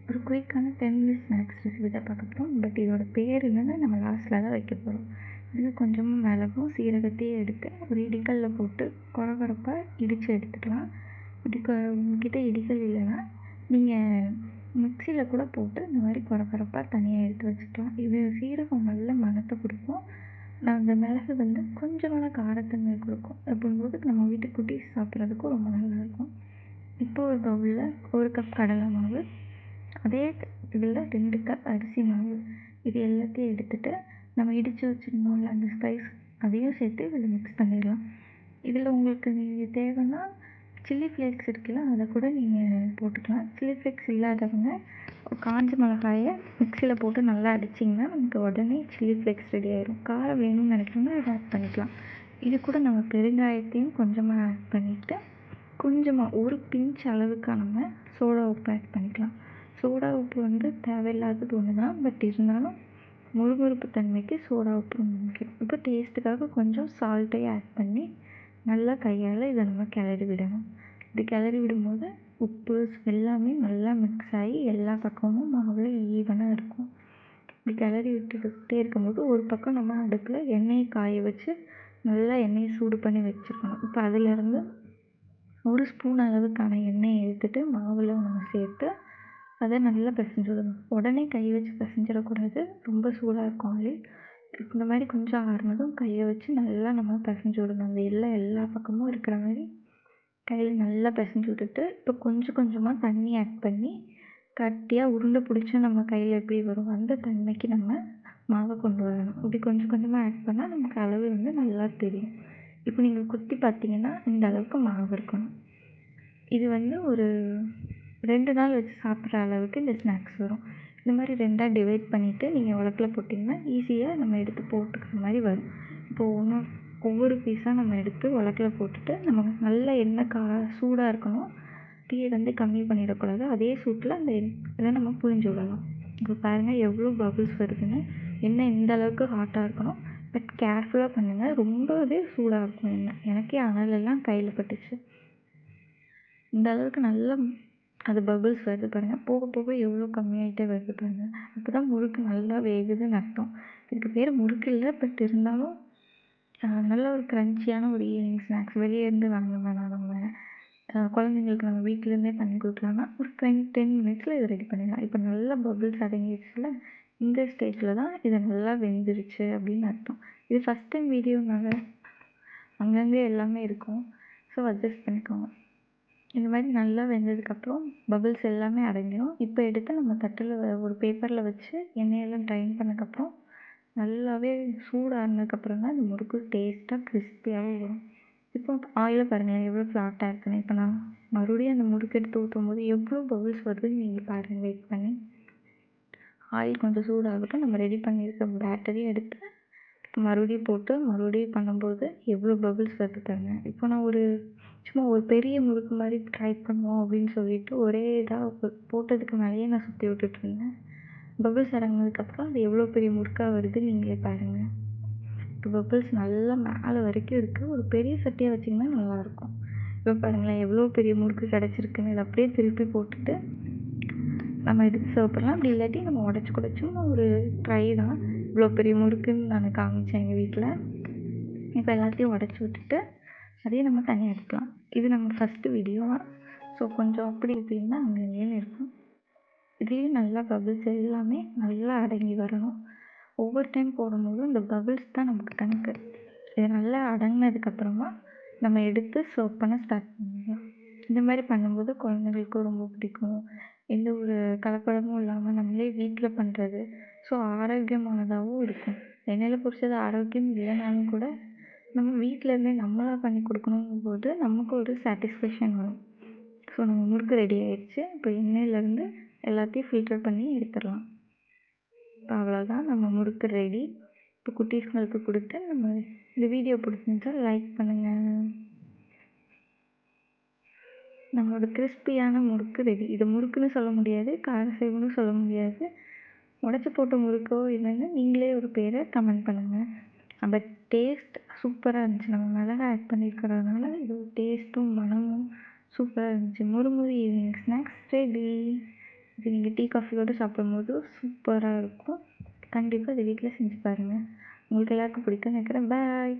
ஒரு குயிக்கான 10 minutes snacks recipe தான் பார்க்க போகிறோம். பட் இதோட பேர் என்னென்னு நம்ம லாஸ்ட்டில் தான் வைக்க போகிறோம். இது கொஞ்சமாக மிளகும் சீரகத்தையும் எடுத்து ஒரு இடிக்கல்ல போட்டு கொரகொரப்பாக இடித்து எடுத்துக்கலாம். உங்ககிட்ட இடிக்கல் இல்லைன்னா நீங்கள் மிக்சியில் கூட போட்டு இந்த மாதிரி கொரகொரப்பாக தனியாக எடுத்து வச்சுக்கலாம். இது சீரகம் நல்ல மணத்தை கொடுக்கும். அந்த மிளகு வந்து கொஞ்சமான காரத்தன்மை கொடுக்கும். அப்படிங்கும்போது நம்ம வீட்டு குட்டீஸ் சாப்பிட்றதுக்கும் ரொம்ப நல்லாயிருக்கும். இப்போ ஒரு பவுலில் 1 கப் கடலை மாவு, அதே இதில் 2 கப் அரிசி மாவு, இது எல்லாத்தையும் எடுத்துகிட்டு நம்ம இடித்து வச்சுருந்தோம்ல அந்த ஸ்பைஸ் அதையும் சேர்த்து இதில் மிக்ஸ் பண்ணிடலாம். இதில் உங்களுக்கு நீங்கள் தேவைன்னா சில்லி ஃப்ளேக்ஸ் இருக்குல்ல, அதை கூட நீங்கள் போட்டுக்கலாம். சில்லி ஃப்ளேக்ஸ் இல்லாதவங்க காஞ்ச மிளகாயை மிக்சியில் போட்டு நல்லா அடிச்சிங்கன்னா நமக்கு உடனே சில்லி ஃப்ளேக்ஸ் ரெடி ஆயிடும். காரம் வேணும்னு நினைக்கிறோம்னா அதை ஆட் பண்ணிக்கலாம். இது கூட நம்ம பெருங்காயத்தையும் கொஞ்சமாக ஆட் பண்ணிவிட்டு கொஞ்சமாக ஒரு பிஞ்ச் அளவுக்கு நம்ம சோடா உப்பு ஆட் பண்ணிக்கலாம். சோடா உப்பு வந்து தேவையில்லாதது ஒன்று தான், பட் இருந்தாலும் முறுமுறுப்பு தன்மைக்கு சோடா உப்பு ரொம்ப முக்கியம். இப்போ டேஸ்ட்டுக்காக கொஞ்சம் சால்ட்டையும் ஆட் பண்ணி நல்லா கையால் இதை நம்ம கிளறி விடணும். இது கிளறி விடும்போது உப்பு எல்லாமே நல்லா மிக்ஸ் ஆகி எல்லா பக்கமும் மாவில் ஈவனாக இருக்கும். இப்படி கிளறி விட்டுக்கிட்டே இருக்கும்போது ஒரு பக்கம் நம்ம அடுப்பில் எண்ணெயை காய வச்சு நல்லா எண்ணெயை சூடு பண்ணி வச்சுருக்கணும். இப்போ அதிலேருந்து 1 ஸ்பூன் அளவுக்கான எண்ணெயை எடுத்துகிட்டு மாவில் நம்ம சேர்த்து அதை நல்லா பிசைஞ்சு விடணும். உடனே கை வச்சு பிசைஞ்சிடக்கூடாது, ரொம்ப சூடாக இருக்கும் ஆயில். இந்த மாதிரி கொஞ்சம் ஆறுனதும் கையை வச்சு நல்லா நம்ம பிசைஞ்சு விடணும். அந்த எல்லா பக்கமும் இருக்கிற மாதிரி கையில் நல்லா பிசைஞ்சு விட்டுட்டு இப்போ கொஞ்சம் கொஞ்சமாக தண்ணி ஆட் பண்ணி கட்டியாக உருண்டை பிடிச்சா நம்ம கையில் எப்படி வரும் அந்த தன்மைக்கு நம்ம மாவை கொண்டு வரணும். இப்படி கொஞ்சம் கொஞ்சமாக ஆட் பண்ணால் நமக்கு அளவு வந்து நல்லா தெரியும். இப்போ நீங்கள் குத்தி பார்த்தீங்கன்னா இந்த அளவுக்கு மாவு இருக்கணும். இது வந்து ஒரு 2 நாள் வச்சு சாப்பிட்ற அளவுக்கு இந்த ஸ்நாக்ஸ் வரும். இந்த மாதிரி 2ஆக டிவைட் பண்ணிவிட்டு நீங்கள் உலக்கில் போட்டிங்கன்னா ஈஸியாக நம்ம எடுத்து போட்டுக்கிற மாதிரி வரும். இப்போது ஒவ்வொரு பீஸாக நம்ம எடுத்து உலக்கில் போட்டுட்டு நம்ம நல்ல எண்ணெய் சூடாக இருக்கணும். தீயை வந்து கம்மி பண்ணிடக்கூடாது. அதே சூட்டில் அந்த இதை நம்ம புழிஞ்சு விடலாம். இப்போ பாருங்கள் எவ்வளோ பபுள்ஸ் வருதுன்னு. எண்ணெய் இந்த அளவுக்கு ஹாட்டாக இருக்கணும், பட் கேர்ஃபுல்லாக பண்ணுங்கள். ரொம்பவே சூடாக இருக்கும் எண்ணெய். எனக்கே அனலெல்லாம் கையில் பட்டுச்சு. இந்த அளவுக்கு நல்லா அது பபுள்ஸ் வருது பாருங்கள். போக போக எவ்வளோ கம்மியாகிட்டே வருது பாருங்கள். அப்போ தான் முறுக்கு நல்லா வேகுதுன்னு அர்த்தம். இதுக்கு பேர் முறுக்கு இல்லை, பட் இருந்தாலும் நல்ல ஒரு க்ரன்ச்சியான ஒரு ஈவினிங் ஸ்நாக்ஸ். வெளியே இருந்து வாங்க வேணாம். நம்ம குழந்தைங்களுக்கு நம்ம வீட்டிலேருந்தே பண்ணி கொடுக்கலாம்னா ஒரு 10 மினிட்ஸில் இதை ரெடி பண்ணிடலாம். இப்போ நல்லா பபுள்ஸ் அடங்கிடுச்சுல, இந்த ஸ்டேஜில் தான் இதை நல்லா வெந்துருச்சு அப்படின்னு அர்த்தம். இது ஃபஸ்ட் டைம் வீடியோனால அங்கங்கே எல்லாமே இருக்கும், ஸோ அட்ஜஸ்ட் பண்ணிக்கோங்க. இந்த மாதிரி நல்லா வெந்ததுக்கப்புறம் பபுள்ஸ் எல்லாமே அடங்கிடும். இப்போ எடுத்து நம்ம தட்டில் ஒரு பேப்பரில் வச்சு எண்ணெயெல்லாம் ட்ரைன் பண்ணதுக்கப்புறம் நல்லாவே சூடானதுக்கப்புறம் தான் இந்த முறுக்கு டேஸ்ட்டாக கிறிஸ்பியாகவும் வரும். இப்போ ஆயிலை பாருங்கள் எவ்வளோ ஃப்ளாட்டாக இருக்குன்னு. இப்போ நான் மறுபடியும் அந்த முறுக்கு எடுத்து ஊற்றும் போது எவ்வளோ பபுள்ஸ் வருதுன்னு நீங்கள் பாருங்கள். வெயிட் பண்ணி ஆயில் கொஞ்சம் சூடாகட்டும். நம்ம ரெடி பண்ணியிருக்க பேட்டரியும் எடுத்து மறுபடியும் போட்டு மறுபடியும் பண்ணும்போது எவ்வளோ பபுள்ஸ் வருது பாருங்கள். இப்போ நான் சும்மா ஒரு பெரிய முறுக்கு மாதிரி ட்ரை பண்ணுவோம் அப்படின்னு சொல்லிட்டு ஒரே இதாக போட்டதுக்கு மேலேயே நான் சுற்றி விட்டுட்ருந்தேன். பபுள்ஸ் இறங்கினதுக்கப்புறம் அது எவ்வளோ பெரிய முறுக்காக வருது நீங்களே பாருங்கள். இப்போ பபுள்ஸ் நல்லா மேலே வரைக்கும் இருக்குது. ஒரு பெரிய சட்டியாக வச்சிங்கன்னா நல்லாயிருக்கும். இப்போ பாருங்களேன் எவ்வளோ பெரிய முறுக்கு கிடச்சிருக்குன்னு. இதை அப்படியே திருப்பி போட்டுட்டு நம்ம எடுத்து சர்வ் பண்ணலாம். அப்படி இல்லாட்டி நம்ம உடச்சி கூட சும்மா ஒரு ட்ரை தான். இவ்வளோ பெரிய முறுக்குன்னு நான் காமிச்சேன் எங்கள் வீட்டில். இப்போ எல்லாத்தையும் உடச்சி விட்டுட்டு அதையும் நம்ம தனியாக எடுக்கலாம். இது நம்ம ஃபஸ்ட்டு வீடியோவாக, ஸோ கொஞ்சம் அப்படி இப்படின்னா அங்கேன்னு இருக்கும். இதுலேயும் நல்லா பபுள்ஸ் எல்லாமே நல்லா அடங்கி வரணும். ஒவ்வொரு டைம் போடும்போதும் இந்த பபுள்ஸ் தான் நமக்கு கணக்கு. இது நல்லா அடங்கினதுக்கப்புறமா நம்ம எடுத்து சர்வ் பண்ண ஸ்டார்ட் பண்ணிடலாம். இந்த மாதிரி பண்ணும்போது குழந்தைங்களுக்கும் ரொம்ப பிடிக்கும். எந்த ஒரு கலப்படமும் இல்லாமல் நம்மளே வீட்டில் பண்ணுறது, ஸோ ஆரோக்கியமானதாகவும் இருக்கும். எண்ணெயில் பொரிச்சது ஆரோக்கியம் இல்லைனாலும் கூட நம்ம வீட்டிலேருந்தே நம்மளாக பண்ணி கொடுக்கணுங்கும்போது நமக்கு ஒரு சாட்டிஸ்ஃபேக்ஷன் வரும். ஸோ நம்ம முறுக்கு ரெடி ஆகிடுச்சு. இப்போ எண்ணெயிலேருந்து எல்லாத்தையும் ஃபில்டர் பண்ணி எடுத்துடலாம். இப்போ அவ்வளோதான், நம்ம முறுக்கு ரெடி. இப்போ குட்டீஸ்களுக்கு கொடுத்து நம்ம இந்த வீடியோ பிடிச்சிருந்தா லைக் பண்ணுங்கள். நம்மளோட கிறிஸ்பியான முறுக்கு ரெடி. இது முறுக்குன்னு சொல்ல முடியாது, காரசேவுன்னு சொல்ல முடியாது. உடச்சி போட்ட முறுக்கோ என்னென்னு நீங்களே ஒரு பேரை கமெண்ட் பண்ணுங்கள். பட் டேஸ்ட் சூப்பராக இருந்துச்சு. நம்ம மிளகா ஆட் பண்ணியிருக்கிறதுனால இது டேஸ்ட்டும் மனமும் சூப்பராக இருந்துச்சு. முறுமுறு ஈவினிங் ஸ்நாக்ஸ் ரெடி. இது நீங்கள் டீ காஃபியோடு சாப்பிடும்போது சூப்பராக இருக்கும். கண்டிப்பாக இதை வீட்டில் செஞ்சு பாருங்கள். உங்களுக்கு எல்லாருக்கும் பிடிக்கும்னு நினைக்கிறேன். பாய்.